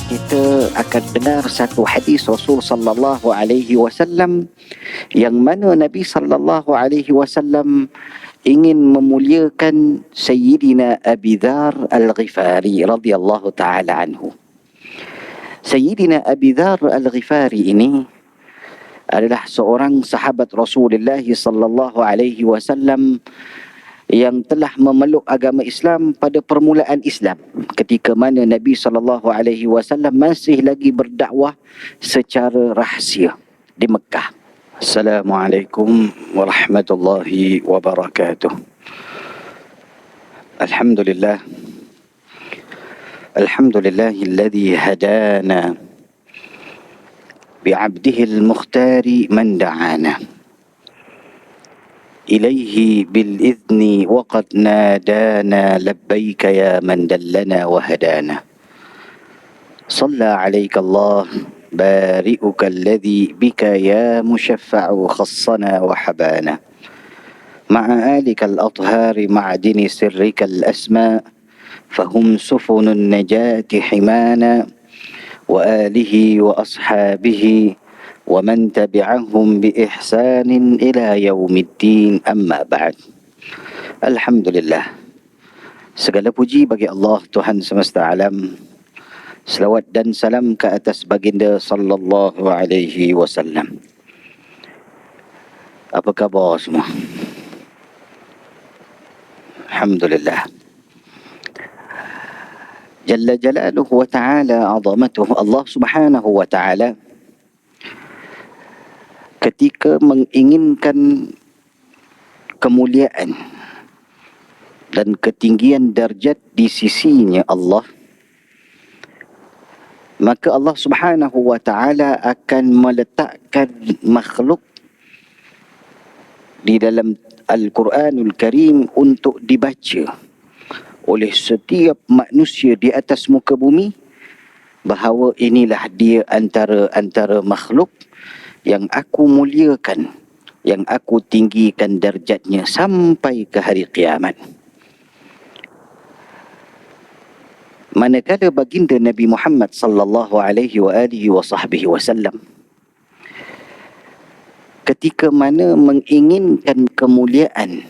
kita akan dengar satu hadis Rasul sallallahu alaihi wasallam yang mana Nabi sallallahu alaihi wasallam ingin memuliakan Sayyidina Abi Dzar Al-Ghifari radhiyallahu taala anhu. Sayyidina Abi Dzar Al-Ghifari ini adalah seorang sahabat Rasulullah sallallahu alaihi wasallam yang telah memeluk agama Islam pada permulaan Islam ketika mana Nabi sallallahu alaihi wasallam masih lagi berdakwah secara rahsia di Mekah. Assalamualaikum warahmatullahi wabarakatuh. Alhamdulillah. Alhamdulillahilladzi hadana bi'abdihi al-mukhtari man da'ana إليه بالإذن وقد نادانا لبيك يا من دلنا وهدانا صلى عليك الله بارئك الذي بك يا مشفع خصنا وحبانا مع آلك الأطهار معدن سرك الأسماء فهم سفن النجاة حمانا وآله وأصحابه ومن تبعهم بإحسان إلى يوم الدين أما بعد. Alhamdulillah, segala puji bagi Allah Tuhan semesta alam. Selawat dan salam ke atas baginda sallallahu alaihi wasallam. Apa khabar semua? Alhamdulillah. Jalla jalaluhu wa ta'ala azamatuhu, Allah subhanahu wa ta'ala ketika menginginkan kemuliaan dan ketinggian darjat di sisinya Allah, maka Allah subhanahu wa ta'ala akan meletakkan makhluk di dalam Al-Quranul Karim untuk dibaca oleh setiap manusia di atas muka bumi, bahawa inilah dia antara makhluk yang aku muliakan, yang aku tinggikan darjatnya sampai ke hari kiamat. Manakala baginda Nabi Muhammad sallallahu alaihi wa alihi wa sahbihi wasallam ketika mana menginginkan kemuliaan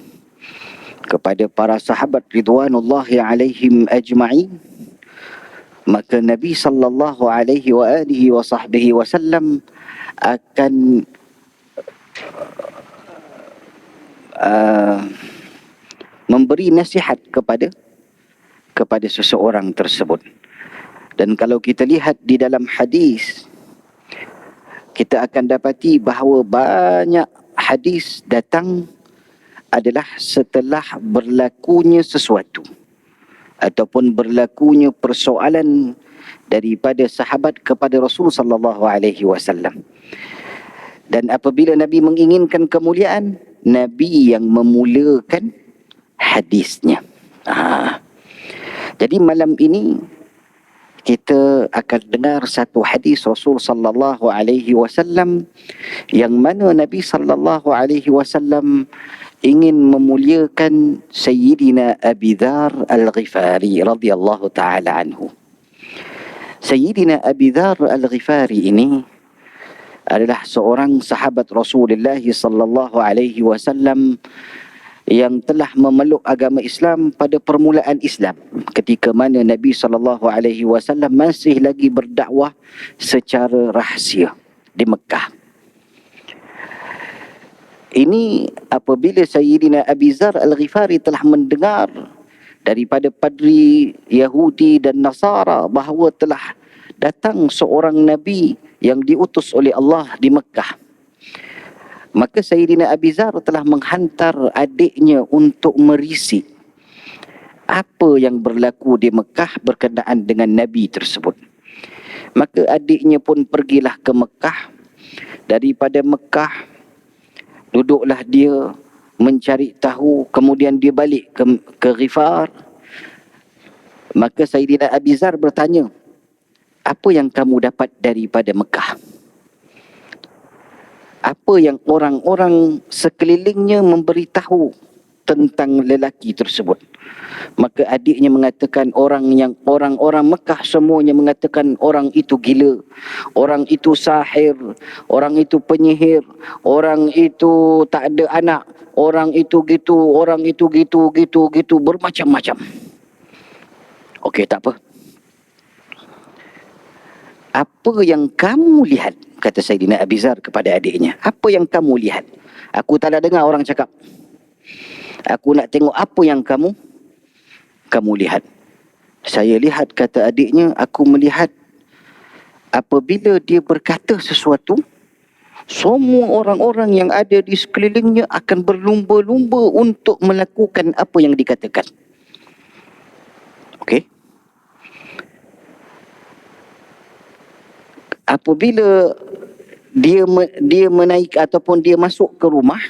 kepada para sahabat ridwanullahi alaihim ajma'in, maka Nabi sallallahu alaihi wa alihi wa sahbihi wasallam akan memberi nasihat kepada seseorang tersebut. Dan kalau kita lihat di dalam hadis, kita akan dapati bahawa banyak hadis datang adalah setelah berlakunya sesuatu ataupun berlakunya persoalan daripada sahabat kepada Rasul sallallahu alaihi wasallam. Dan apabila Nabi menginginkan kemuliaan, Nabi yang memulakan hadisnya. Jadi malam ini kita akan dengar satu hadis Rasul sallallahu alaihi wasallam yang mana Nabi sallallahu alaihi wasallam ingin memuliakan Sayyidina Abi Dzar Al-Ghifari radhiyallahu taala anhu. Sayyidina Abi Dzar Al-Ghifari ini adalah seorang sahabat Rasulullah sallallahu alaihi wasallam yang telah memeluk agama Islam pada permulaan Islam ketika mana Nabi sallallahu alaihi wasallam masih lagi berdakwah secara rahsia di Mekah. Ini apabila Sayyidina Abi Dzar Al-Ghifari telah mendengar daripada padri Yahudi dan Nasara bahawa telah datang seorang Nabi yang diutus oleh Allah di Mekah, maka Sayyidina Abi Dzar telah menghantar adiknya untuk merisi apa yang berlaku di Mekah berkenaan dengan Nabi tersebut. Maka adiknya pun pergilah ke Mekah. Daripada Mekah duduklah dia mencari tahu, kemudian dia balik ke Ghifar. Maka Sayyidina Abi Dzar bertanya, apa yang kamu dapat daripada Mekah? Apa yang orang-orang sekelilingnya memberitahu tentang lelaki tersebut. Maka adiknya mengatakan orang-orang Mekah semuanya mengatakan orang itu gila, orang itu sahir, orang itu penyihir, orang itu tak ada anak, orang itu gitu, orang itu gitu, bermacam-macam. Okey, tak apa. Apa yang kamu lihat? Kata Sayyidina Abizar kepada adiknya. Apa yang kamu lihat? Aku tak ada dengar orang cakap. Aku nak tengok apa yang kamu lihat. Saya lihat, kata adiknya, aku melihat apabila dia berkata sesuatu, semua orang-orang yang ada di sekelilingnya akan berlumba-lumba untuk melakukan apa yang dikatakan. Okey. Apabila dia menaik ataupun dia masuk ke rumah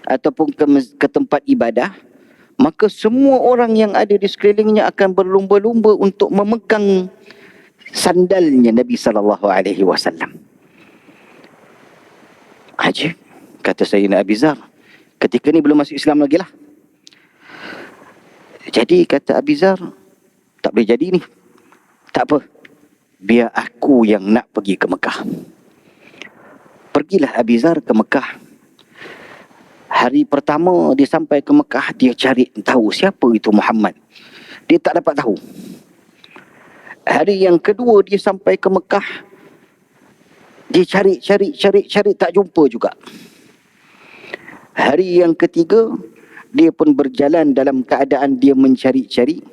ataupun ke tempat ibadah, maka semua orang yang ada di sekelilingnya akan berlumba-lumba untuk memegang sandalnya Nabi SAW. Haji, kata Sayyidina Abizar, ketika ni belum masuk Islam lagi lah. Jadi kata Abizar, tak boleh jadi ni. Tak apa, biar aku yang nak pergi ke Mekah. Pergilah Abizar ke Mekah. Hari pertama dia sampai ke Mekah, dia cari tahu siapa itu Muhammad. Dia tak dapat tahu. Hari yang kedua dia sampai ke Mekah, dia cari tak jumpa juga. Hari yang ketiga dia pun berjalan dalam keadaan dia mencari-cari.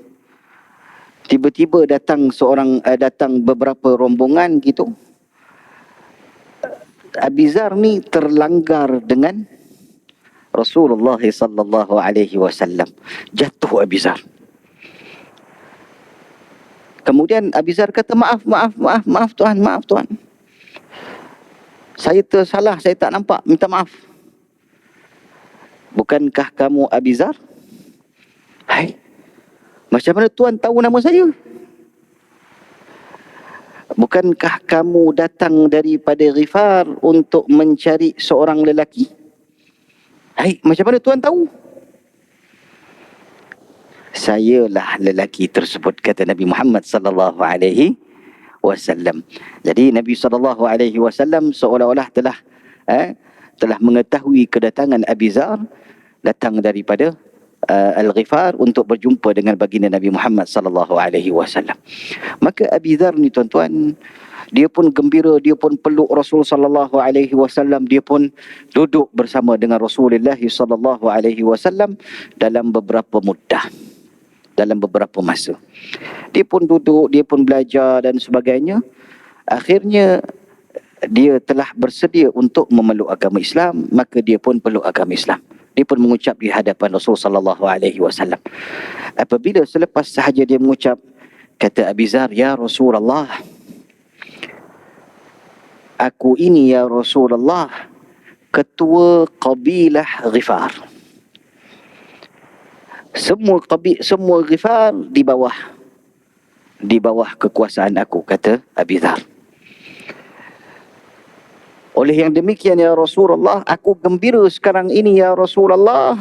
Tiba-tiba datang beberapa rombongan gitu. Abizar ni terlanggar dengan Rasulullah sallallahu alaihi wasallam. Jatuh Abizar. Kemudian Abizar kata, maaf Tuhan. Saya tersalah, saya tak nampak, minta maaf. Bukankah kamu Abizar? Hai, macam mana Tuan tahu nama saya? Bukankah kamu datang daripada Ghifar untuk mencari seorang lelaki? Hai, macam mana Tuan tahu? Sayalah lelaki tersebut, kata Nabi Muhammad sallallahu alaihi wasallam. Jadi Nabi sallallahu alaihi wasallam seolah-olah telah mengetahui kedatangan Abizar datang daripada Al-Ghifar untuk berjumpa dengan baginda Nabi Muhammad sallallahu alaihi wasallam. Maka Abizar ni tuan-tuan, dia pun gembira, dia pun peluk Rasul sallallahu alaihi wasallam, dia pun duduk bersama dengan Rasulullah sallallahu alaihi wasallam dalam beberapa muddah, dalam beberapa masa. Dia pun duduk, dia pun belajar dan sebagainya. Akhirnya dia telah bersedia untuk memeluk agama Islam, maka dia pun peluk agama Islam. Dia pun mengucap di hadapan Rasul sallallahu alaihi wasallam. Apabila selepas sahaja dia mengucap, kata Abizar, ya Rasulullah, aku ini ya Rasulullah ketua kabilah Ghifar. Semua Ghifar di bawah kekuasaan aku, kata Abizar. Oleh yang demikian ya Rasulullah, aku gembira sekarang ini ya Rasulullah,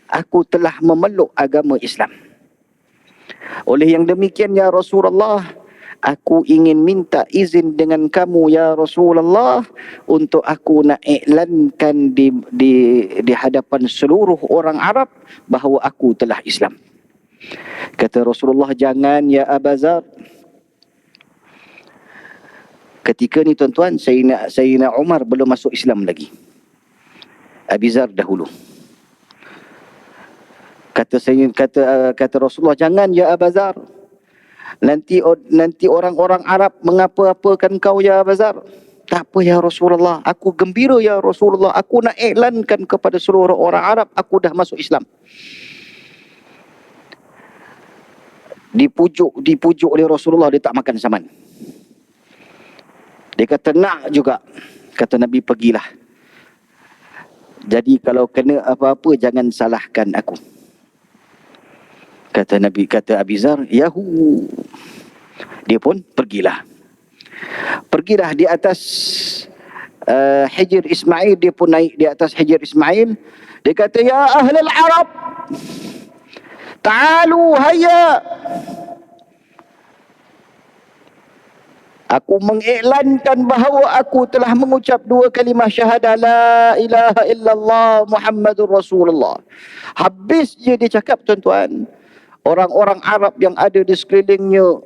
aku telah memeluk agama Islam. Oleh yang demikian ya Rasulullah, aku ingin minta izin dengan kamu ya Rasulullah untuk aku nak iklankan di hadapan seluruh orang Arab bahawa aku telah Islam. Kata Rasulullah, jangan ya Abazar. Ketika ni tuan-tuan, Sayyidina Umar belum masuk Islam lagi. Abizar dahulu. Kata Rasulullah, jangan ya Abazar. Nanti orang-orang Arab mengapa-apakan kau ya Abazar. Tak apa ya Rasulullah, aku gembira ya Rasulullah, aku nak iklankan kepada seluruh orang Arab aku dah masuk Islam. Dipujuk oleh Rasulullah, dia tak makan saman. Dia kata nak juga. Kata Nabi, pergilah. Jadi kalau kena apa-apa jangan salahkan aku. Kata Nabi, kata Abizar, yahu. Dia pun pergilah. Pergilah di atas Hijr Ismail, dia pun naik di atas Hijr Ismail. Dia kata, ya ahlul Arab, ta'alu hayya, aku mengiklankan bahawa aku telah mengucap dua kalimah syahadah, la ilaha illallah Muhammadur Rasulullah. Habis je dia cakap, tuan-tuan, orang-orang Arab yang ada di sekelilingnya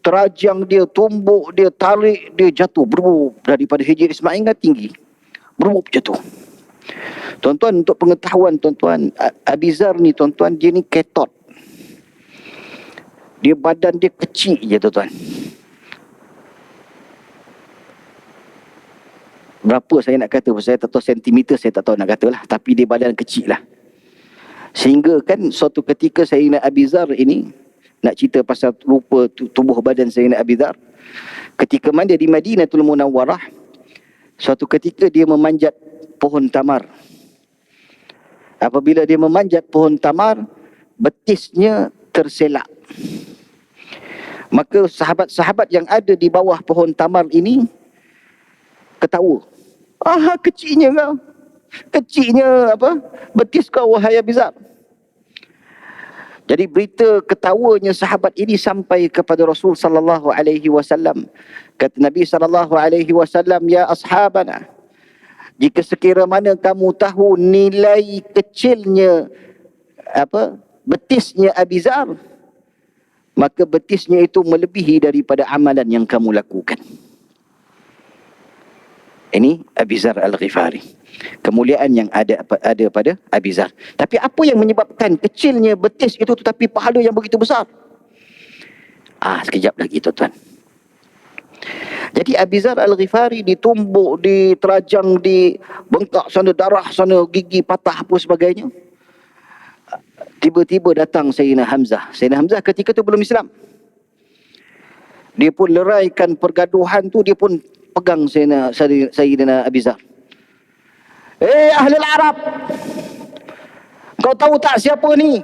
terajang dia, tumbuk dia, tarik dia, jatuh berup daripada Hijr Ismail kan tinggi, berup jatuh. Tuan-tuan, untuk pengetahuan tuan-tuan, Abizar ni tuan-tuan, dia ni ketot. Dia badan dia kecil je tuan-tuan. Berapa saya nak kata, saya tak tahu sentimeter, saya tak tahu nak kata lah, tapi dia badan kecil lah. Sehingga kan suatu ketika Sayyidina Abizar ini, nak cerita pasal rupa tubuh badan Sayyidina Abizar, ketika mana dia di Madinatul Munawwarah, suatu ketika dia memanjat pohon tamar. Apabila dia memanjat pohon tamar, betisnya terselak. Maka sahabat-sahabat yang ada di bawah pohon tamar ini ketawa. Kecilnya kau. Kecilnya betis kau, wahai Abizar. Jadi berita ketawanya sahabat ini sampai kepada Rasul sallallahu alaihi wasallam. Kata Nabi sallallahu alaihi wasallam, ya ashabana, jika sekira mana kamu tahu nilai kecilnya betisnya Abizar, maka betisnya itu melebihi daripada amalan yang kamu lakukan. Ini Abizar Al-Ghifari. Kemuliaan yang ada pada Abizar. Tapi apa yang menyebabkan kecilnya betis itu tetapi pahala yang begitu besar? Sekejap lagi tuan-tuan. Jadi Abizar Al-Ghifari ditumbuk, diterajang, dibengkak sana, darah sana, gigi patah apa sebagainya. Tiba-tiba datang Sayyidina Hamzah. Sayyidina Hamzah ketika itu belum Islam. Dia pun leraikan pergaduhan tu, dia pun pegang Sayyidina Abizar. Ahlul Arab, kau tahu tak siapa ni?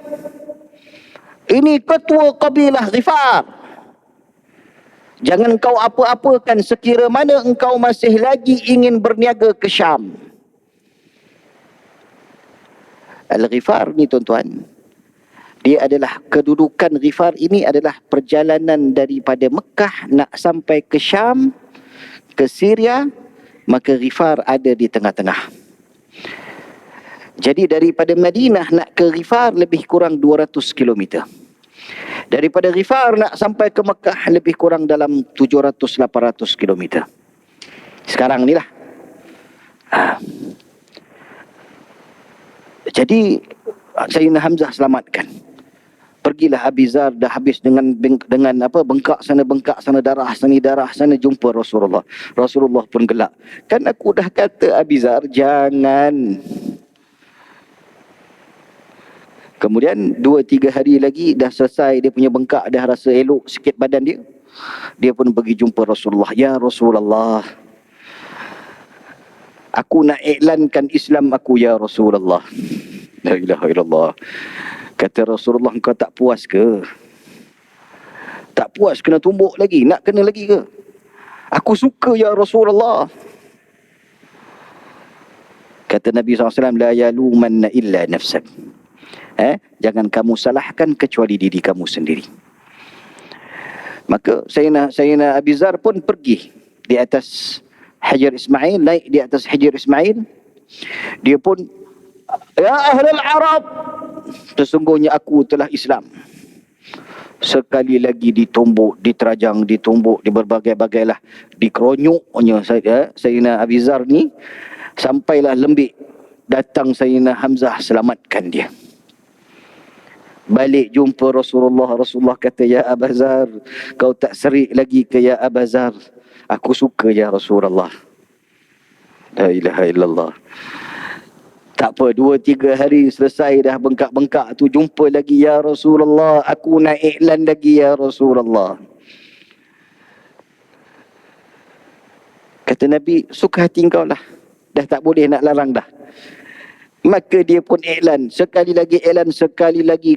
Ini ketua kabilah Ghifar. Jangan kau apa-apakan sekira mana engkau masih lagi ingin berniaga ke Syam. Al-Ghifar ni tuan-tuan, dia adalah, kedudukan Ghifar ini adalah perjalanan daripada Mekah nak sampai ke Syam, ke Syria, maka Ghifar ada di tengah-tengah. Jadi daripada Madinah nak ke Ghifar lebih kurang 200 km. Daripada Ghifar nak sampai ke Mekah lebih kurang dalam 700-800 km. Sekarang ni lah. Jadi Sayyidina Hamzah selamatkan. Pergilah Abizar, dah habis dengan bengkak sana, darah sana, jumpa Rasulullah. Rasulullah pun gelak. Kan aku dah kata Abizar, jangan. Kemudian 2-3 hari lagi dah selesai dia punya bengkak, dah rasa elok sikit badan dia. Dia pun pergi jumpa Rasulullah. Ya Rasulullah, aku nak iklankan Islam aku, ya Rasulullah. La ilaha illallah. Kata Rasulullah, engkau tak puas ke? Tak puas kena tumbuk lagi? Nak kena lagi ke? Aku suka ya Rasulullah. Kata Nabi SAW, la yalumanna illa nafsak. Jangan kamu salahkan kecuali diri kamu sendiri. Maka Sayyidina Abizar pun pergi di atas Hijr Ismail, naik di atas Hijr Ismail. Dia pun, ya ahlul Arab, sesungguhnya aku telah Islam. Sekali lagi ditumbuk, diterajang, ditumbuk, di berbagai-bagai lah, dikeronyoknya Sayyidina Abizar ni, sampailah lembik. Datang Sayyidina Hamzah selamatkan dia. Balik jumpa Rasulullah. Rasulullah kata, ya Abazar, kau tak serik lagi ke ya Abazar? Aku suka ya Rasulullah. La ilaha illallah. Tak apa, 2-3 hari selesai dah bengkak-bengkak tu, jumpa lagi ya Rasulullah. Aku nak iklan lagi ya Rasulullah. Kata Nabi, suka hati kau lah. Dah tak boleh nak larang dah. Maka dia pun iklan. Sekali lagi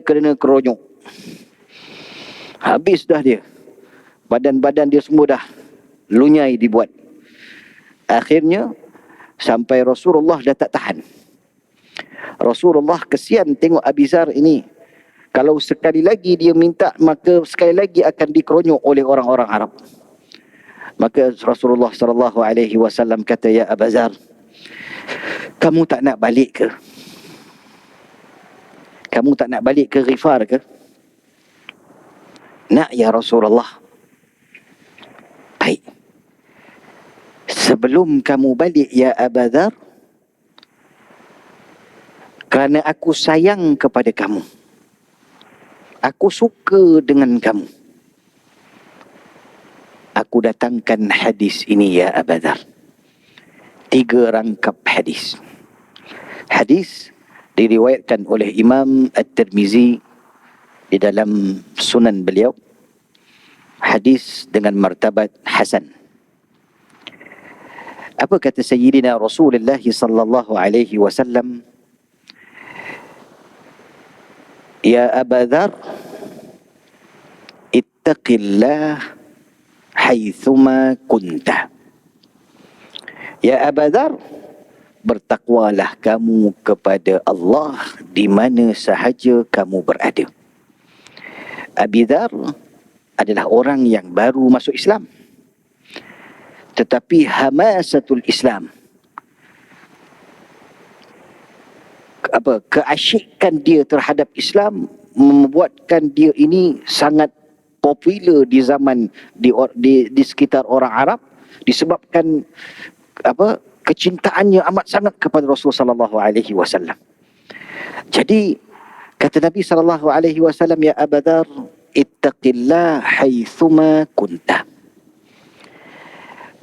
kerana keronyok. Habis dah dia. Badan-badan dia semua dah lunyai dibuat. Akhirnya Sampai Rasulullah dah tak tahan. Rasulullah kesian tengok Abi Zar ini. Kalau sekali lagi dia minta, maka sekali lagi akan dikeronyok oleh orang-orang Arab. Maka Rasulullah sallallahu alaihi wasallam kata, "Ya Abu Zar, kamu tak nak balik ke? Kamu tak nak balik ke Ghifar ke?" "Nak ya Rasulullah." "Baik. Sebelum kamu balik ya Abu Zar, kerana aku sayang kepada kamu, aku suka dengan kamu, aku datangkan hadis ini ya Abu Dhar." 3 rangkap hadis. Hadis diriwayatkan oleh Imam At-Tirmizi di dalam sunan beliau. Hadis dengan martabat hasan. Apa kata Sayyidina Rasulullah sallallahu alaihi wasallam? "Ya Abu Dhar, ittaqillah haithuma kunta." Ya Abu Dhar, bertakwalah kamu kepada Allah di mana sahaja kamu berada. Abi Dhar adalah orang yang baru masuk Islam, tetapi hamasatul Islam, keasyikan dia terhadap Islam membuatkan dia ini sangat popular di zaman di sekitar orang Arab, disebabkan kecintaannya amat sangat kepada Rasulullah sallallahu alaihi wasallam. Jadi kata Nabi sallallahu alaihi wasallam, "Ya Abu Dhar, ittaqillah haitsuma kunta."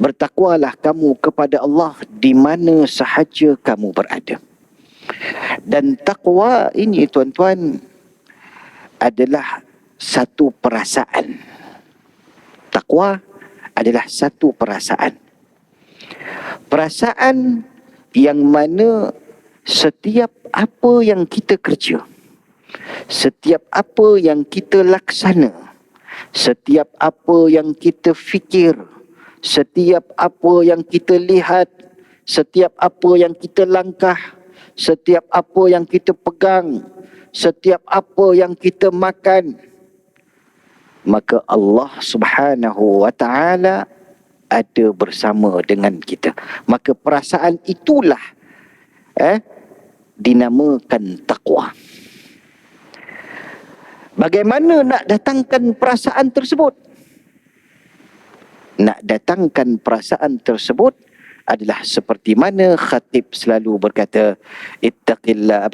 Bertakwalah kamu kepada Allah di mana sahaja kamu berada. Dan takwa ini tuan-tuan adalah satu perasaan. Takwa adalah satu perasaan. Perasaan yang mana setiap apa yang kita kerja, setiap apa yang kita laksana, setiap apa yang kita fikir, setiap apa yang kita lihat, setiap apa yang kita langkah, setiap apa yang kita pegang, setiap apa yang kita makan, maka Allah Subhanahu wa ta'ala ada bersama dengan kita. Maka perasaan itulah dinamakan takwa. Bagaimana nak datangkan perasaan tersebut? Nak datangkan perasaan tersebut adalah seperti mana khatib selalu berkata, ittaqillah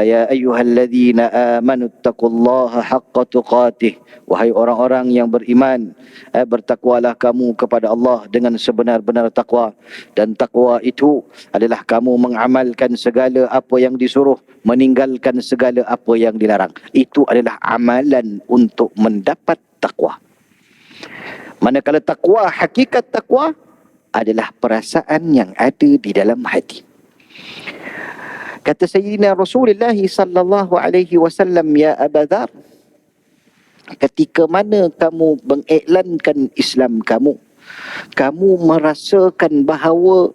ya ayyuhalladzina amanu taqullaha haqqa tuqatih, wahai orang-orang yang beriman, bertakwalah kamu kepada Allah dengan sebenar-benar takwa. Dan takwa itu adalah kamu mengamalkan segala apa yang disuruh, meninggalkan segala apa yang dilarang. Itu adalah amalan untuk mendapat takwa. Manakala takwa, hakikat takwa adalah perasaan yang ada di dalam hati. Kata Sayyidina Rasulullah sallallahu alaihi wasallam, "Ya Abu Dhar, ketika mana kamu mengiklankan Islam kamu, kamu merasakan bahawa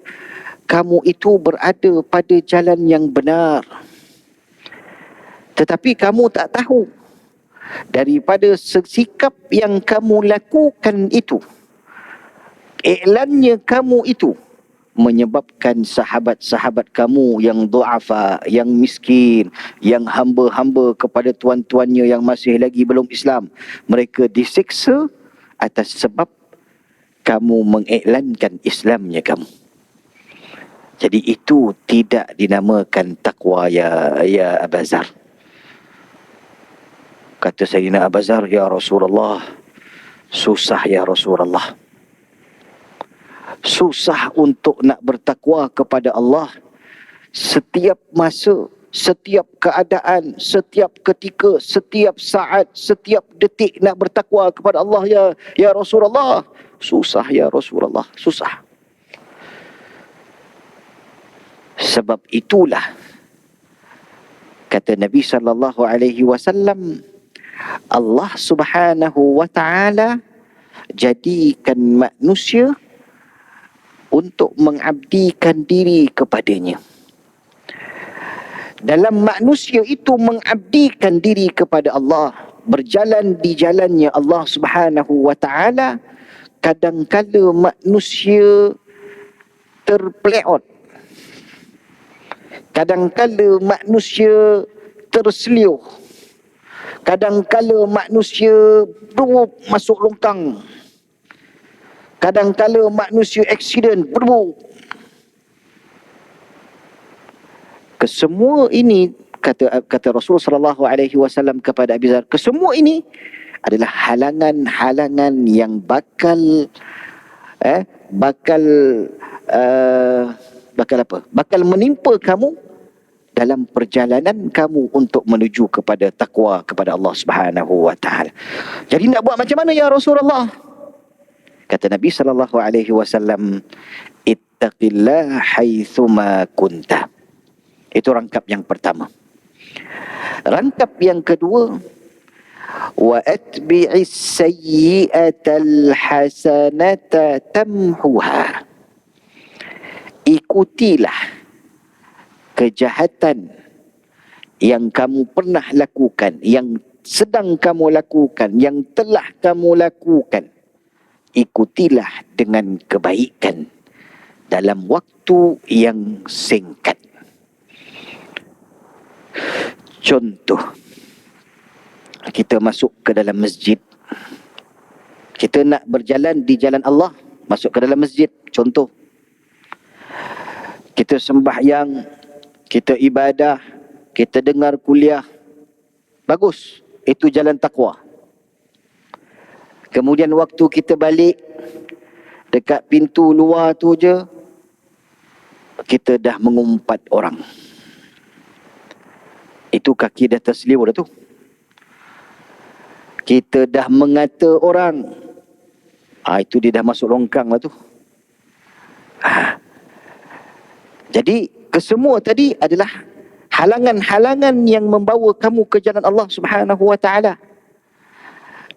kamu itu berada pada jalan yang benar, tetapi kamu tak tahu daripada sikap yang kamu lakukan itu, iklannya kamu itu menyebabkan sahabat-sahabat kamu yang du'afa, yang miskin, yang hamba-hamba kepada tuan-tuannya yang masih lagi belum Islam, mereka disiksa atas sebab kamu mengiklankan Islamnya kamu." Jadi itu tidak dinamakan takwa ya Abu Zar. Kata Sayyidina Abu Zar, "Ya Rasulullah, susah ya Rasulullah. Susah untuk nak bertakwa kepada Allah. Setiap masa, setiap keadaan, setiap ketika, setiap saat, setiap detik nak bertakwa kepada Allah ya Rasulullah. Susah ya Rasulullah, susah." Sebab itulah kata Nabi sallallahu alaihi wasallam, Allah Subhanahu wa ta'ala jadikan manusia untuk mengabdikan diri kepadanya. Dalam manusia itu mengabdikan diri kepada Allah, berjalan di jalannya Allah Subhanahu wa taala, kadang-kala manusia terpeleot. Kadang-kala manusia terseliuh. Kadang-kala manusia masuk longkang. Kadang-kala manusia aksiden, kesemua ini, kata Rasul sallallahu alaihi wasallam kepada Abi Dzar, kesemua ini adalah halangan-halangan yang bakal bakal menimpa kamu dalam perjalanan kamu untuk menuju kepada takwa kepada Allah Subhanahu wa taala. Jadi nak buat macam mana ya Rasulullah? Kata Nabi sallallahu alaihi wasallam, ittaqillah haitsuma kunta. Itu rangkap yang pertama. Rangkap yang kedua, wa atbi'is sayyi'atal hasanata tamhuha. Ikutilah kejahatan yang kamu pernah lakukan, yang sedang kamu lakukan, yang telah kamu lakukan. Ikutilah dengan kebaikan dalam waktu yang singkat. Contoh, kita masuk ke dalam masjid. Kita nak berjalan di jalan Allah, masuk ke dalam masjid. Contoh, kita sembahyang, kita ibadah, kita dengar kuliah. Bagus, itu jalan takwa. Kemudian waktu kita balik, dekat pintu luar tu je, kita dah mengumpat orang. Itu kaki dah terseliur dah tu. Kita dah mengata orang. Itu dia dah masuk longkang lah tu. Jadi kesemua tadi adalah halangan-halangan yang membawa kamu ke jalan Allah Subhanahu wa taala.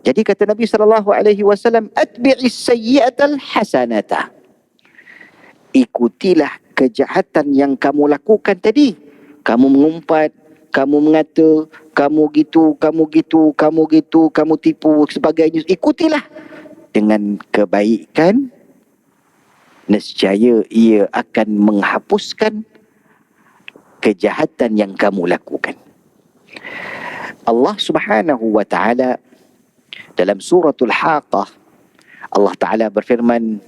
Jadi kata Nabi sallallahu alaihi wasallam, atbi'is sayyi'atal hasanata. Ikutilah kejahatan yang kamu lakukan tadi. Kamu mengumpat, kamu mengata, kamu gitu, kamu gitu, kamu gitu, kamu tipu, sebagainya. Ikutilah dengan kebaikan. Nescaya ia akan menghapuskan kejahatan yang kamu lakukan. Allah Subhanahu wa taala dalam suratul Haqqah, Allah Taala berfirman,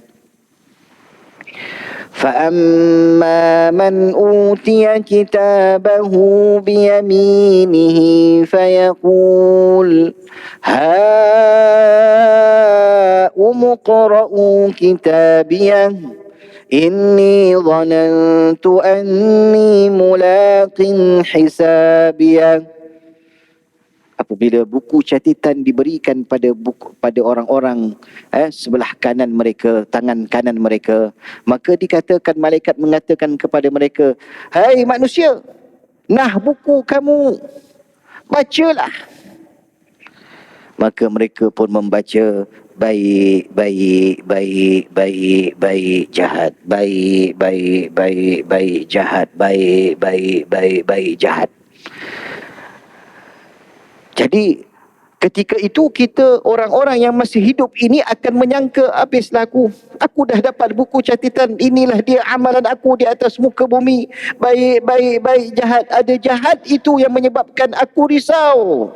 فَأَمَّا مَنْ أُوتِيَ كِتَابَهُ بِيَمِينِهِ فَيَقُولُ هَاؤُمُ اقْرَءُوا كِتَابِيَهْ إِنِّي ظَنَنْتُ أَنِّي مُلَاقٍ حِسَابِيَهْ. Apabila buku catatan diberikan pada orang-orang sebelah kanan mereka, tangan kanan mereka, maka dikatakan, malaikat mengatakan kepada mereka, hai manusia, nah buku kamu, bacalah. Maka mereka pun membaca, baik, baik, baik, baik, baik, jahat, baik, baik, baik, baik, jahat, baik, baik, baik, baik, jahat. Jadi ketika itu kita, orang-orang yang masih hidup ini akan menyangka, habislah aku dah dapat buku catatan, inilah dia amalan aku di atas muka bumi, baik, baik, baik, jahat. Ada jahat itu yang menyebabkan aku risau.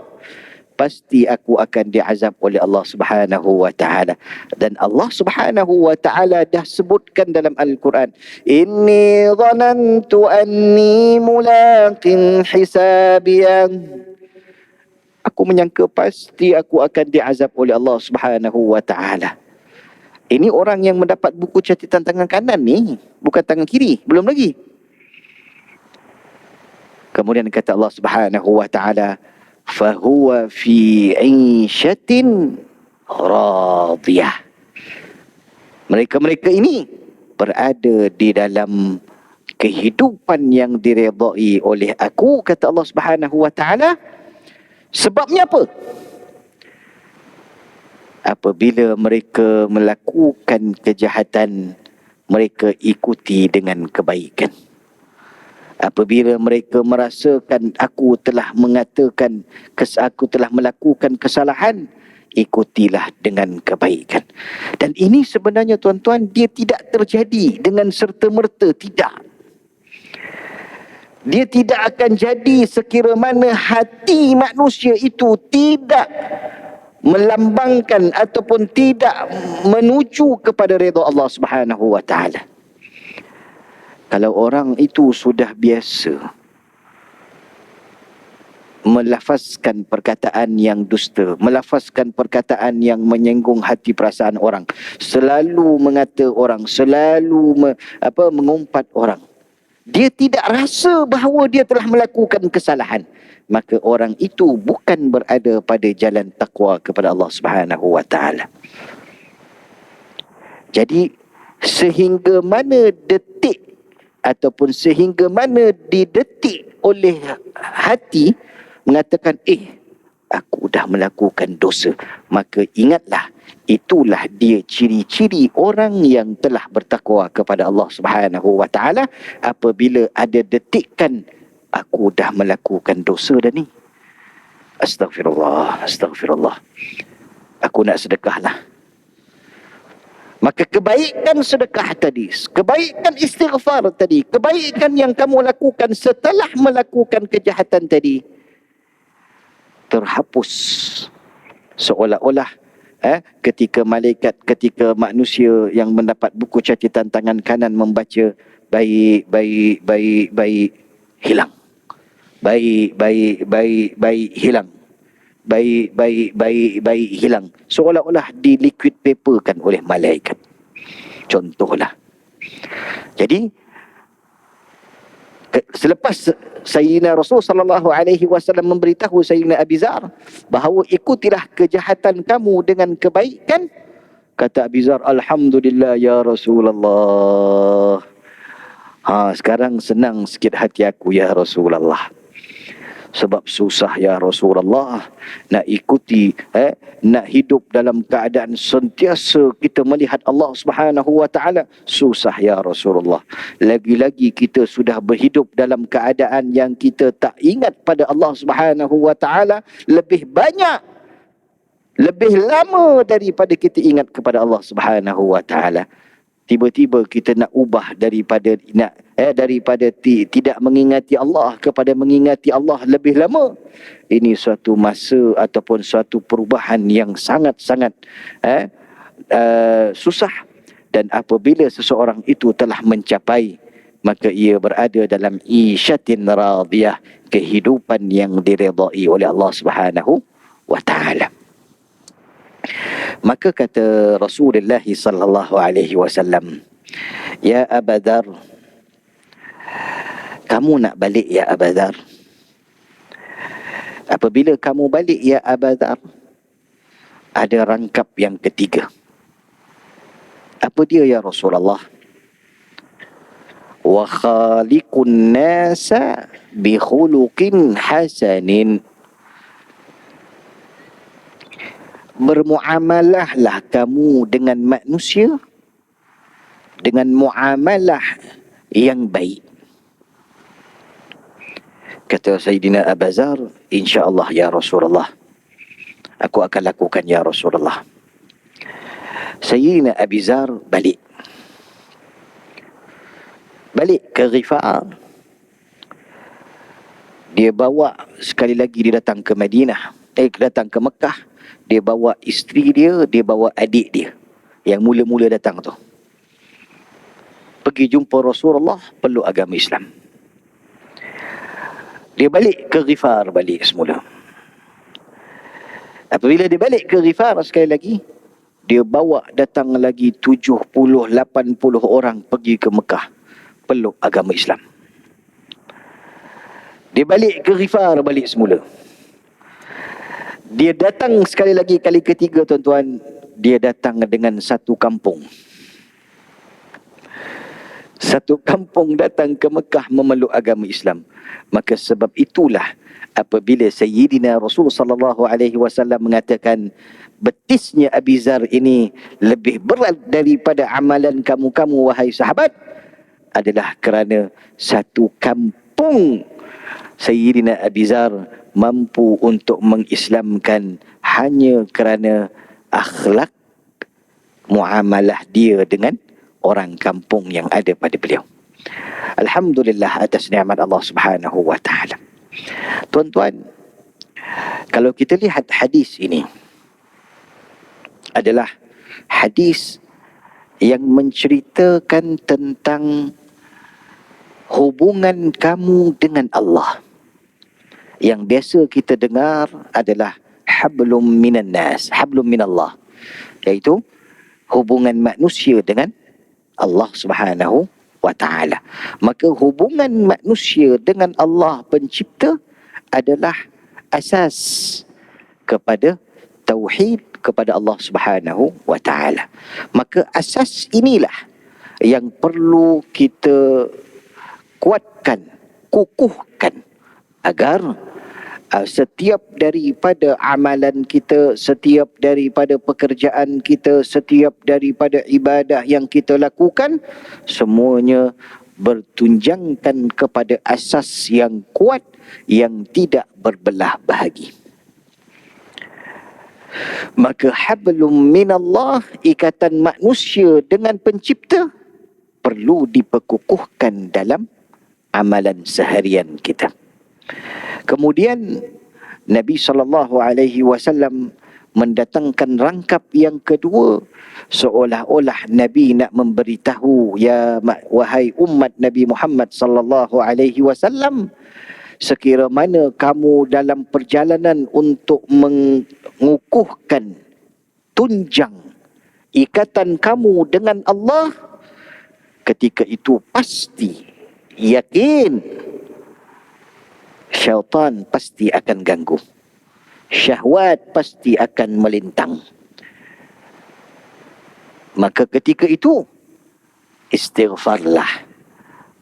Pasti aku akan diazab oleh Allah Subhanahu wa taala. Dan Allah Subhanahu wa taala dah sebutkan dalam Al-Quran, inni dhanantu anni mulaqin hisabiyah. Aku menyangka pasti aku akan diazab oleh Allah Subhanahu wa taala. Ini orang yang mendapat buku catatan tangan kanan ni, bukan tangan kiri, belum lagi. Kemudian kata Allah Subhanahu wa taala, fahuwa fi 'ishatin radiyah. Mereka-mereka ini berada di dalam kehidupan yang diredai oleh aku, kata Allah Subhanahu wa taala. Sebabnya apa? Apabila mereka melakukan kejahatan, mereka ikuti dengan kebaikan. Apabila mereka merasakan aku telah melakukan kesalahan, ikutilah dengan kebaikan. Dan ini sebenarnya tuan-tuan, dia tidak terjadi dengan serta-merta, tidak. Dia tidak akan jadi sekira mana hati manusia itu tidak melambangkan ataupun tidak menuju kepada redha Allah Subhanahu wa taala. Kalau orang itu sudah biasa melafazkan perkataan yang dusta, melafazkan perkataan yang menyinggung hati perasaan orang, selalu mengata orang, selalu mengumpat orang, dia tidak rasa bahawa dia telah melakukan kesalahan, maka orang itu bukan berada pada jalan taqwa kepada Allah Subhanahu wa taala. Jadi sehingga mana detik ataupun sehingga mana didetik oleh hati mengatakan aku dah melakukan dosa, maka ingatlah, itulah dia ciri-ciri orang yang telah bertakwa kepada Allah Subhanahu wa taala. Apabila ada detikkan aku dah melakukan dosa dah ni, astagfirullah, aku nak sedekahlah. Maka kebaikan sedekah tadi, kebaikan istighfar tadi, kebaikan yang kamu lakukan setelah melakukan kejahatan tadi, terhapus. Seolah-olah ketika manusia yang mendapat buku catatan tangan kanan membaca baik, hilang. Baik, hilang. Baik, hilang. Seolah-olah di liquid paper kan oleh malaikat. Contohlah. Jadi selepas Sayyidina Rasul sallallahu alaihi wasallam memberitahu Sayyidina Abi Zar bahawa ikutilah kejahatan kamu dengan kebaikan, kata Abi Zar, alhamdulillah ya Rasulullah. Sekarang senang sikit hati aku ya Rasulullah. Sebab susah ya Rasulullah nak ikuti, nak hidup dalam keadaan sentiasa kita melihat Allah Subhanahu wa taala, susah ya Rasulullah. Lagi-lagi kita sudah berhidup dalam keadaan yang kita tak ingat pada Allah Subhanahu wa taala lebih banyak, lebih lama daripada kita ingat kepada Allah Subhanahu wa taala. Tiba-tiba kita nak ubah daripada tidak mengingati Allah kepada mengingati Allah lebih lama. Ini suatu masa ataupun suatu perubahan yang sangat-sangat susah. Dan apabila seseorang itu telah mencapai, maka ia berada dalam isyatin radiyah, kehidupan yang diredai oleh Allah Subhanahu wa taala. Maka kata Rasulullah sallallahu alaihi wasallam, ya Aba Dzar, kamu nak balik ya Aba Dzar? Apabila kamu balik ya Aba Dzar, ada rangkap yang ketiga. Apa dia ya Rasulullah? Wa khaliqun nasa bi khuluqin hasanin. Bermuamalahlah kamu dengan manusia dengan muamalah yang baik. Kata Sayyidina Abu Dzar, insya-Allah ya Rasulullah, aku akan lakukan ya Rasulullah. Sayyidina Abu Dzar balik ke Ghifar. Dia bawa, sekali lagi dia datang ke Madinah, datang ke Mekah. Dia bawa isteri dia, dia bawa adik dia yang mula-mula datang tu. Pergi jumpa Rasulullah, peluk agama Islam. Dia balik ke Ghifar semula. Apabila dia balik ke Ghifar sekali lagi, dia bawa datang lagi 70-80 orang pergi ke Mekah, peluk agama Islam. Dia balik ke Ghifar semula. Dia datang sekali lagi, kali ketiga tuan-tuan, dia datang dengan satu kampung. Satu kampung datang ke Mekah memeluk agama Islam. Maka sebab itulah apabila Sayyidina Rasul sallallahu alaihi wasallam mengatakan betisnya Abi Zar ini lebih berat daripada amalan kamu-kamu wahai sahabat, adalah kerana satu kampung Sayyidina Abi Zar mampu untuk mengislamkan hanya kerana akhlak muamalah dia dengan orang kampung yang ada pada beliau. Alhamdulillah atas nikmat Allah Subhanahu wa taala. Tuan-tuan, kalau kita lihat hadis ini adalah hadis yang menceritakan tentang hubungan kamu dengan Allah. Yang biasa kita dengar adalah hablum minan nas, hablum minallah, iaitu hubungan manusia dengan Allah Subhanahu wa taala. Maka hubungan manusia dengan Allah pencipta adalah asas kepada tauhid kepada Allah Subhanahu wa taala. Maka asas inilah yang perlu kita kuatkan, kukuhkan agar setiap daripada amalan kita, setiap daripada pekerjaan kita, setiap daripada ibadah yang kita lakukan, semuanya bertunjangkan kepada asas yang kuat yang tidak berbelah bahagi. Maka hablum minallah, ikatan manusia dengan pencipta, perlu diperkukuhkan dalam amalan seharian kita. Kemudian Nabi SAW mendatangkan rangkap yang kedua, seolah-olah Nabi nak memberitahu, ya wahai umat Nabi Muhammad SAW, sekira mana kamu dalam perjalanan untuk mengukuhkan tunjang ikatan kamu dengan Allah, ketika itu pasti yakin syaitan pasti akan ganggu, syahwat pasti akan melintang. Maka ketika itu istighfarlah,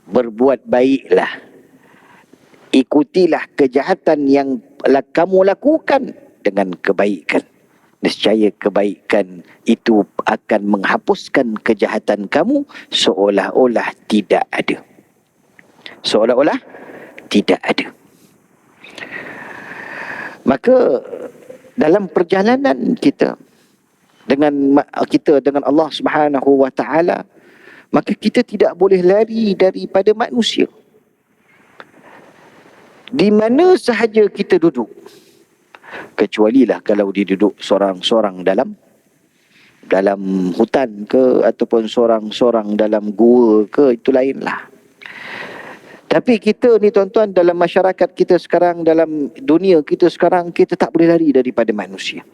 berbuat baiklah, ikutilah kejahatan yang kamu lakukan dengan kebaikan. Nescaya kebaikan itu akan menghapuskan kejahatan kamu seolah-olah tidak ada. Seolah-olah tidak ada. Maka dalam perjalanan kita dengan Allah Subhanahu wa taala, maka kita tidak boleh lari daripada manusia. Di mana sahaja kita duduk, kecualilah kalau dia duduk sorang-sorang dalam hutan ke, ataupun sorang-sorang dalam gua ke, itu lainlah. Tapi kita ni tuan-tuan, dalam masyarakat kita sekarang, dalam dunia kita sekarang, kita tak boleh lari daripada manusia.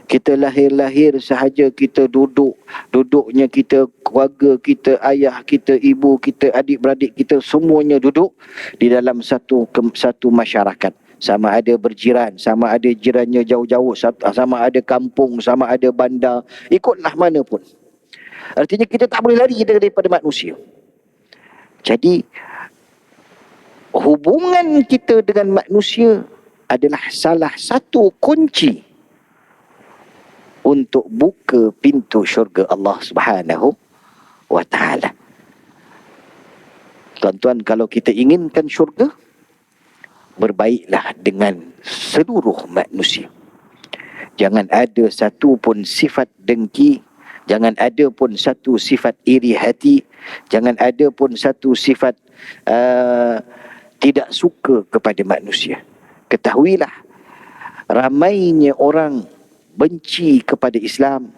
Kita lahir-lahir sahaja, kita duduknya kita, keluarga kita, ayah kita, ibu kita, adik-beradik kita, semuanya duduk di dalam satu masyarakat. Sama ada berjiran, sama ada jirannya jauh-jauh, sama ada kampung, sama ada bandar, ikutlah mana pun. Artinya kita tak boleh lari daripada manusia. Jadi hubungan kita dengan manusia adalah salah satu kunci untuk buka pintu syurga Allah Subhanahu wa taala. Tuan-tuan, kalau kita inginkan syurga, berbaiklah dengan seluruh manusia. Jangan ada satu pun sifat dengki, jangan ada pun satu sifat iri hati, jangan ada pun satu sifat tidak suka kepada manusia. Ketahuilah, ramainya orang benci kepada Islam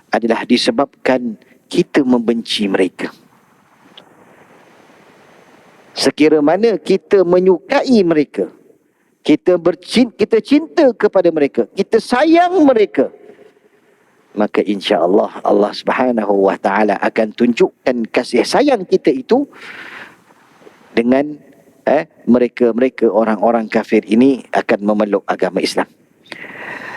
adalah disebabkan kita membenci mereka. Sekira mana kita menyukai mereka, kita cinta kepada mereka, kita sayang mereka, maka insya-Allah Allah Subhanahu wa taala akan tunjukkan kasih sayang kita itu dengan mereka orang-orang kafir ini akan memeluk agama Islam.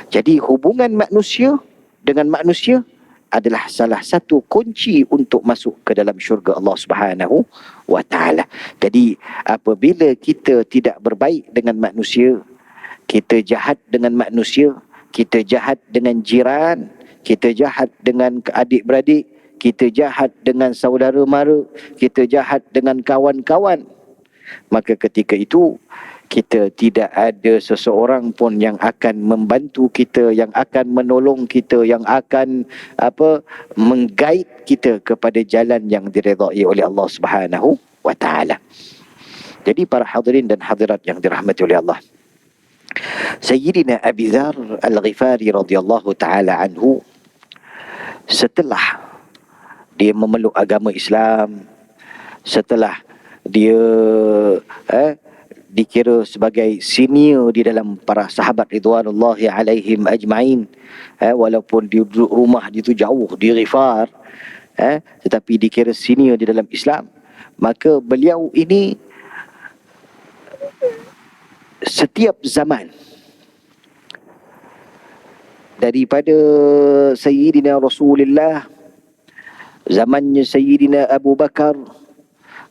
Jadi hubungan manusia dengan manusia adalah salah satu kunci untuk masuk ke dalam syurga Allah Subhanahu wa taala. Jadi apabila kita tidak berbaik dengan manusia, kita jahat dengan manusia, kita jahat dengan jiran, kita jahat dengan adik-beradik, kita jahat dengan saudara mara, kita jahat dengan kawan-kawan, maka ketika itu kita tidak ada seseorang pun yang akan membantu kita, yang akan menolong kita, yang akan mengguide kita kepada jalan yang diredai oleh Allah Subhanahu wa taala. Jadi para hadirin dan hadirat yang dirahmati oleh Allah, Sayyidina Abi Dzar Al-Ghifari radhiyallahu taala anhu, setelah dia memeluk agama Islam, setelah dia dikira sebagai senior di dalam para sahabat ridwanullahi alaihim ajma'in, walaupun dia duduk rumah dia tu jauh di Ghifar, tetapi dikira senior di dalam Islam, maka beliau ini setiap zaman daripada Sayyidina Rasulullah, zamannya Sayyidina Abu Bakar,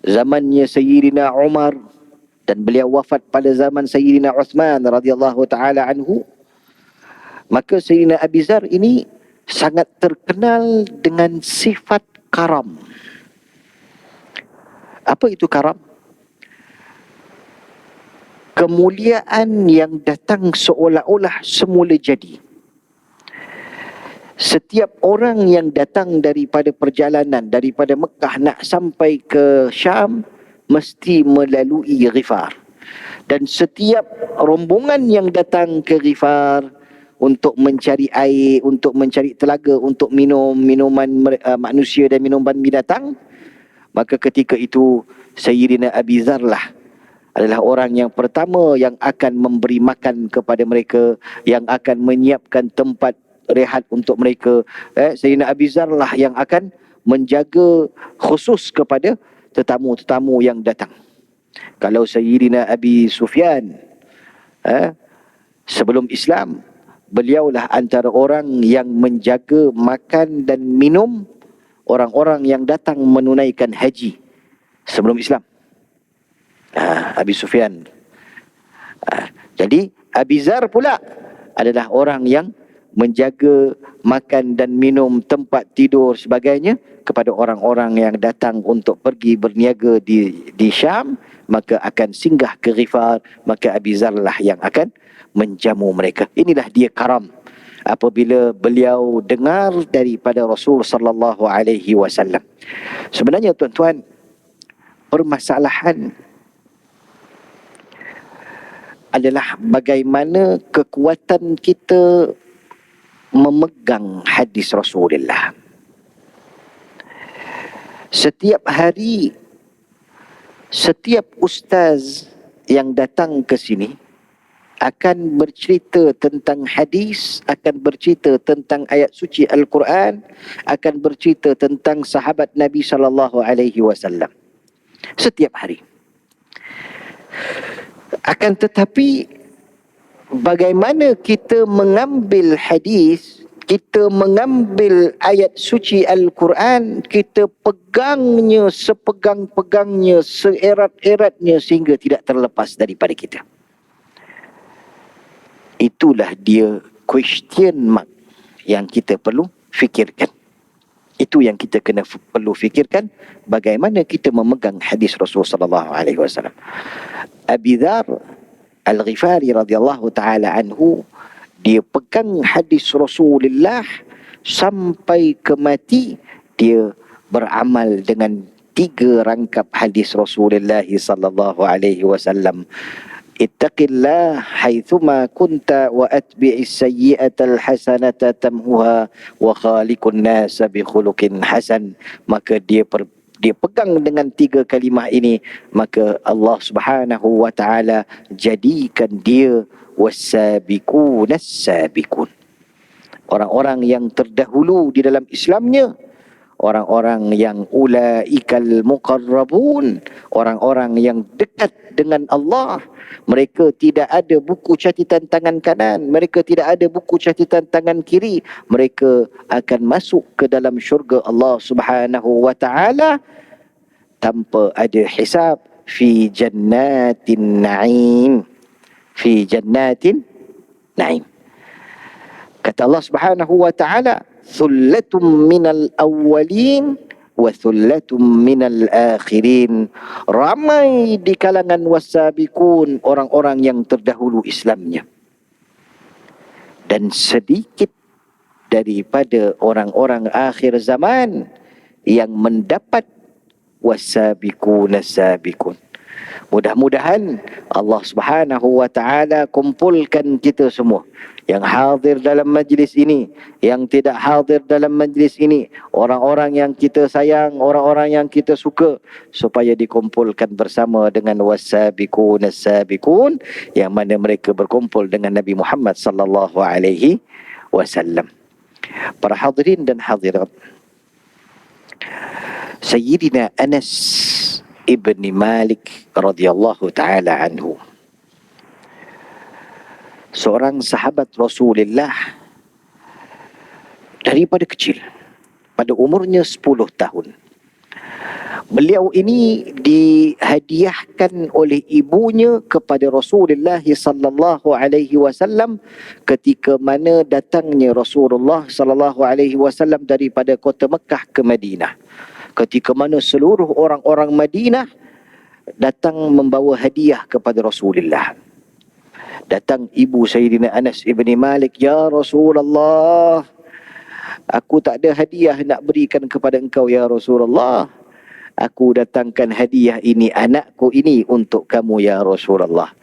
zamannya Sayyidina Umar, dan beliau wafat pada zaman Sayyidina Uthman radhiyallahu taala anhu, maka Sayyidina Abi Dzar ini sangat terkenal dengan sifat karam. Apa itu karam? Kemuliaan yang datang seolah-olah semula jadi. Setiap orang yang datang daripada perjalanan daripada Mekah nak sampai ke Syam mesti melalui Ghifar. Dan setiap rombongan yang datang ke Ghifar untuk mencari air, untuk mencari telaga, untuk minum minuman manusia dan minuman binatang, maka ketika itu Sayyidina Abi Dzar lah adalah orang yang pertama yang akan memberi makan kepada mereka, yang akan menyiapkan tempat rehat untuk mereka. Sayyidina Abi Dzar lah yang akan menjaga khusus kepada tetamu-tetamu yang datang. Kalau Sayyidina Abi Sufyan sebelum Islam, beliaulah antara orang yang menjaga makan dan minum orang-orang yang datang menunaikan haji sebelum Islam. Abi Sufyan. Jadi Abi Dzar pula adalah orang yang menjaga makan dan minum, tempat tidur sebagainya kepada orang-orang yang datang untuk pergi berniaga di Syam, maka akan singgah ke Ghifar, maka Abi Dzar lah yang akan menjamu mereka. Inilah dia karam apabila beliau dengar daripada Rasul sallallahu alaihi wasallam. Sebenarnya tuan-tuan, permasalahan adalah bagaimana kekuatan kita memegang hadis Rasulullah. Setiap hari, setiap ustaz yang datang ke sini akan bercerita tentang hadis, akan bercerita tentang ayat suci Al-Quran, akan bercerita tentang sahabat Nabi sallallahu alaihi wasallam. Setiap hari. Akan tetapi bagaimana kita mengambil hadis, kita mengambil ayat suci Al-Quran, kita pegangnya sepegang-pegangnya, seerat-eratnya sehingga tidak terlepas daripada kita. Itulah dia question mark yang kita perlu fikirkan. Itu yang kita perlu fikirkan, bagaimana kita memegang hadis Rasulullah sallallahu alaihi wasallam. Abi Dzar Al-Ghifari radhiyallahu taala anhu, dia pegang hadis Rasulullah sampai ke mati. Dia beramal dengan 3 rangkap hadis Rasulullah sallallahu alaihi wasallam. Ittaqillah haitsuma kunta wa atbi'is sayyi'atal hasanata tamhuha wa khaliqun nasa bi khuluqin hasan. Maka dia pegang dengan 3 kalimah ini, maka Allah Subhanahu wa taala jadikan dia wasabiqunas sabiqun, orang-orang yang terdahulu di dalam Islamnya, orang-orang yang ulaikal muqarrabun, orang-orang yang dekat dengan Allah. Mereka tidak ada buku catatan tangan kanan, mereka tidak ada buku catatan tangan kiri. Mereka akan masuk ke dalam syurga Allah Subhanahu wa taala tanpa ada hisab, fi jannatin na'im, fi jannatin na'im. Kata Allah Subhanahu wa taala, thullatum minal awwalin wa thullatum minal akhirin. Ramai di kalangan wasabiqun, orang-orang yang terdahulu Islamnya, dan sedikit daripada orang-orang akhir zaman yang mendapat wasabiqun sabiqun. Mudah-mudahan Allah Subhanahu wa taala kumpulkan kita semua yang hadir dalam majlis ini, yang tidak hadir dalam majlis ini, orang-orang yang kita sayang, orang-orang yang kita suka, supaya dikumpulkan bersama dengan wasabiqun sabiqun, yang mana mereka berkumpul dengan Nabi Muhammad sallallahu alaihi wasallam. Para hadirin dan hadirat, Sayyidina Anas ibni Malik radhiyallahu ta'ala anhu, seorang sahabat Rasulullah daripada kecil, pada umurnya 10 tahun. Beliau ini dihadiahkan oleh ibunya kepada Rasulullah sallallahu alaihi wasallam ketika mana datangnya Rasulullah sallallahu alaihi wasallam daripada kota Mekah ke Madinah. Ketika mana seluruh orang-orang Madinah datang membawa hadiah kepada Rasulullah. Datang ibu Sayyidina Anas ibni Malik, "Ya Rasulullah, aku tak ada hadiah nak berikan kepada engkau ya Rasulullah. Aku datangkan hadiah ini, anakku ini untuk kamu ya Rasulullah."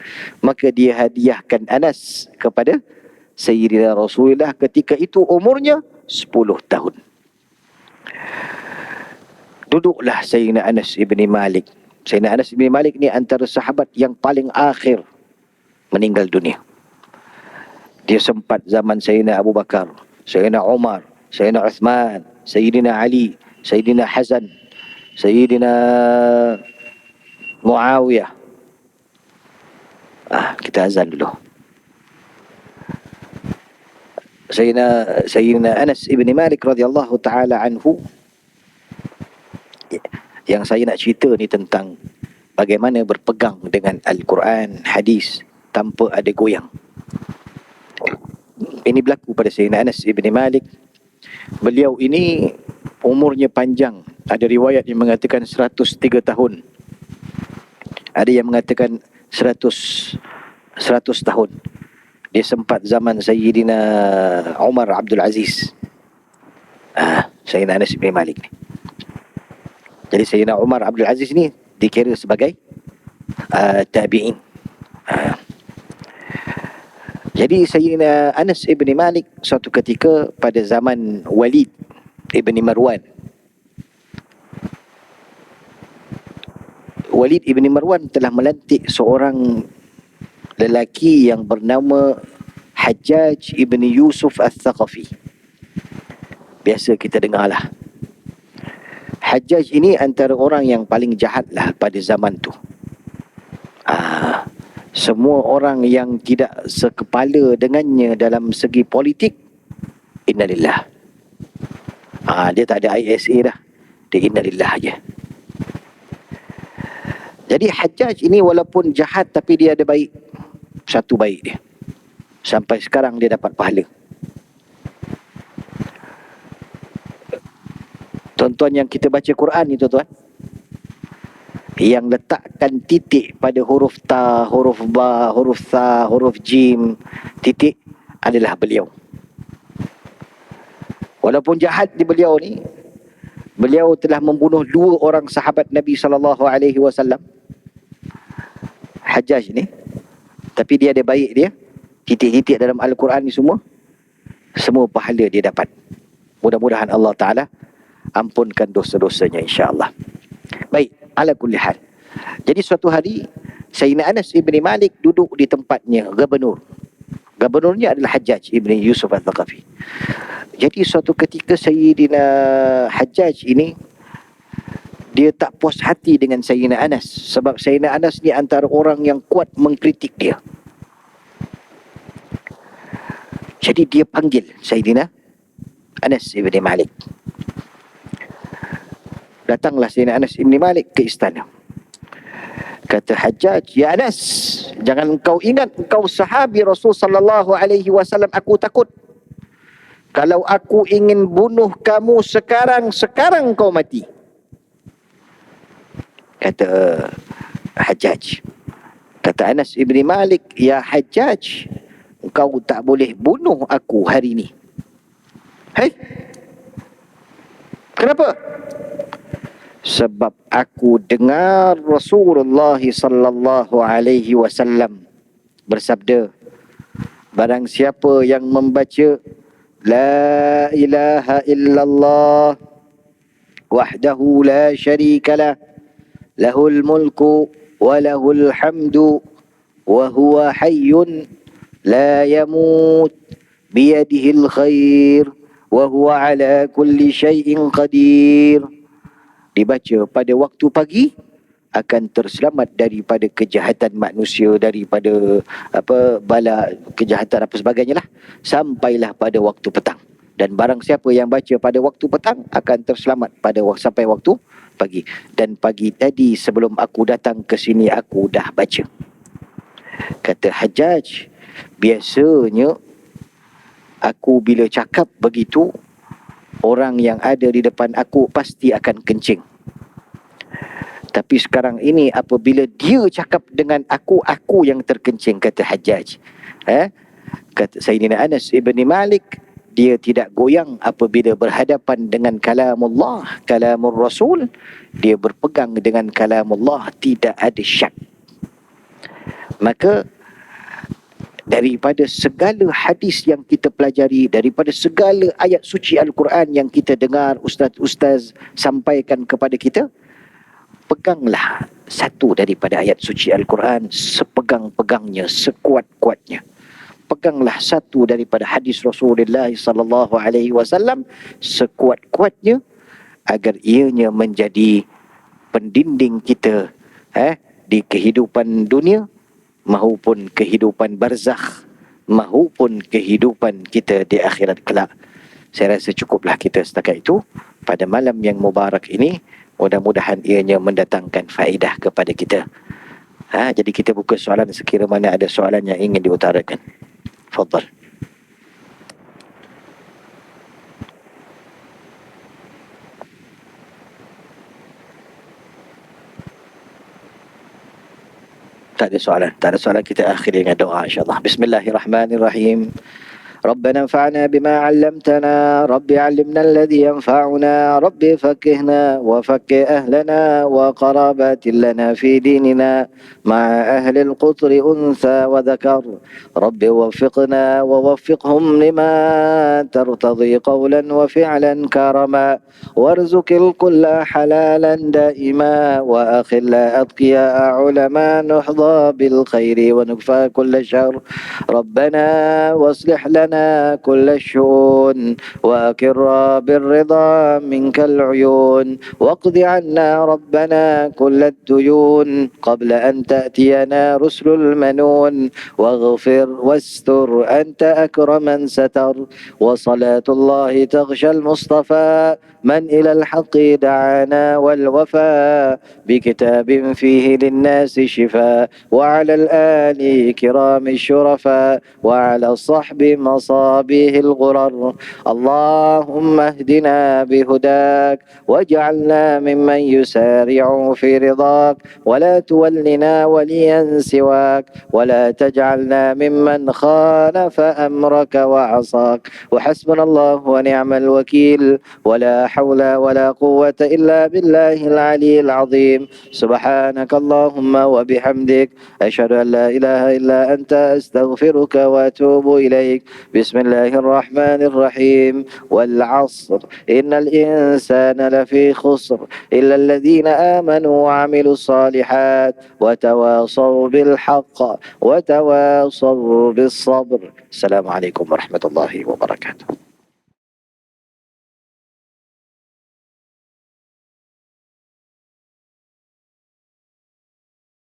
Maka dia hadiahkan Anas kepada Sayyidina Rasulullah ketika itu umurnya 10 tahun. Duduklah Sayyidina Anas ibni Malik. Sayyidina Anas ibni Malik ni antara sahabat yang paling akhir meninggal dunia. Dia sempat zaman Sayyidina Abu Bakar, Sayyidina Umar, Sayyidina Uthman, Sayyidina Ali, Sayyidina Hasan, Sayyidina Muawiyah. Kita azan dulu. Sayyidina Anas ibni Malik radhiyallahu ta'ala anhu, yang saya nak cerita ni tentang bagaimana berpegang dengan Al-Quran, hadis tanpa ada goyang. Ini berlaku pada Sayyidina Anas ibn Malik. Beliau ini umurnya panjang. Ada riwayat yang mengatakan 103 tahun. Ada yang mengatakan 100 tahun. Dia sempat zaman Sayyidina Umar Abdul Aziz. Sayyidina Anas ibn Malik ni. Jadi Sayyidina Umar Abdul Aziz ni dikira sebagai tabi'in. Jadi Sayyidina Anas ibn Malik suatu ketika pada zaman Walid ibn Marwan. Walid ibn Marwan telah melantik seorang lelaki yang bernama Hajjaj ibn Yusuf al-Thaqafi. Biasa kita dengarlah. Hajjaj ini antara orang yang paling jahat lah pada zaman tu. Semua orang yang tidak sekepala dengannya dalam segi politik, innalillah. Dia tak ada ISA dah. Dia innalillah aja. Jadi Hajjaj ini walaupun jahat tapi dia ada baik. Satu baik dia. Sampai sekarang dia dapat pahala. Tuan-tuan yang kita baca Quran ni tuan-tuan, yang letakkan titik pada huruf ta, huruf ba, huruf tha, huruf jim, titik adalah beliau. Walaupun jahat di beliau ni, beliau telah membunuh 2 orang sahabat Nabi SAW, Hajjaj ni, tapi dia ada baik dia. Titik-titik dalam Al-Quran ni semua pahala dia dapat. Mudah-mudahan Allah Ta'ala ampunkan dosa-dosanya insya-Allah. Baik, ala kulli hal. Jadi suatu hari Sayyidina Anas ibn Malik duduk di tempatnya gubernur. Gubernurnya adalah Hajjaj ibn Yusuf al-Thaqafi. Jadi suatu ketika Sayyidina Hajjaj ini, dia tak puas hati dengan Sayyidina Anas. Sebab Sayyidina Anas ni antara orang yang kuat mengkritik dia. Jadi dia panggil Sayyidina Anas ibn Malik. Datanglah Sayyidina Anas ibn Malik ke istana. Kata Hajjaj, "Ya Anas, jangan engkau ingat engkau sahabi Rasul sallallahu alaihi wasallam, aku takut. Kalau aku ingin bunuh kamu sekarang kau mati." Kata Hajjaj. Kata Anas ibn Malik, "Ya Hajjaj, engkau tak boleh bunuh aku hari ini." Hei, kenapa? Sebab aku dengar Rasulullah sallallahu alaihi wasallam bersabda, barang siapa yang membaca La ilaha illallah wahdahu la syarika lah, lahul mulku wa lahul hamdu wa huwa hayyun la yamut biyadihil khair wa huwa ala kulli syai'in qadir. Dibaca pada waktu pagi akan terselamat daripada kejahatan manusia, daripada bala kejahatan apa sebagainya lah, sampailah pada waktu petang. Dan barang siapa yang baca pada waktu petang akan terselamat sampai waktu pagi. Dan pagi tadi sebelum aku datang ke sini aku dah baca. Kata Hajjaj, biasanya aku bila cakap begitu, orang yang ada di depan aku pasti akan kencing. Tapi sekarang ini apabila dia cakap dengan aku yang terkencing, kata Hajjaj. Kata Sayyidina Anas ibn Malik, dia tidak goyang apabila berhadapan dengan kalamullah, kalamur Rasul. Dia berpegang dengan kalamullah, tidak ada syak. Maka daripada segala hadis yang kita pelajari, daripada segala ayat suci Al-Quran yang kita dengar ustaz-ustaz sampaikan kepada kita, peganglah satu daripada ayat suci Al-Quran sepegang-pegangnya, sekuat-kuatnya. Peganglah satu daripada hadis Rasulullah sallallahu alaihi wasallam sekuat-kuatnya, agar ianya menjadi pendinding kita di kehidupan dunia maupun kehidupan barzakh, maupun kehidupan kita di akhirat kelak. Saya rasa cukuplah kita setakat itu pada malam yang mubarak ini. Mudah-mudahan ianya mendatangkan faedah kepada kita. Jadi kita buka soalan sekira mana ada soalan yang ingin diutarakan. Fadhal. Tak ada soalan, kita akhiri dengan doa insyaAllah. Bismillahirrahmanirrahim. ربنا انفعنا بما علمتنا، رب علمنا الذي ينفعنا، رب فقهنا وفقه أهلنا وقرابات لنا في ديننا مع أهل القطر أنثى وذكر، رب وفقنا ووفقهم لما ترتضي قولا وفعلا كرما، وارزق الكل حلالا دائما، وأخل أتقياء علماء نحظى بالخير ونكفى كل شر، ربنا واصلح لنا كل الشؤون، وأقر بالرضا منك العيون، واقض عنا ربنا كل الديون قبل أن تأتينا رسل المنون، واغفر واستر أنت أكرم من ستر، وصلاة الله تغشى المصطفى من إلى الحق دعانا والوفاء، بكتاب فيه للناس شفاء، وعلى الآل كرام الشرفاء، وعلى الصحب مصابيه الغرر، اللهم اهدنا بهداك واجعلنا ممن يسارع في رضاك، ولا تولنا وليا سواك، ولا تجعلنا ممن خالف أمرك وعصاك، وحسبنا الله ونعم الوكيل، ولا حول ولا قوة إلا بالله العلي العظيم، سبحانك اللهم وبحمدك، أشهد أن لا إله إلا أنت، أستغفرك وأتوب إليك. بسم الله الرحمن الرحيم والعصر إن الإنسان لفي خسر إلا الذين آمنوا وعملوا الصالحات وتواصوا بالحق وتواصوا بالصبر. السلام عليكم ورحمة الله وبركاته.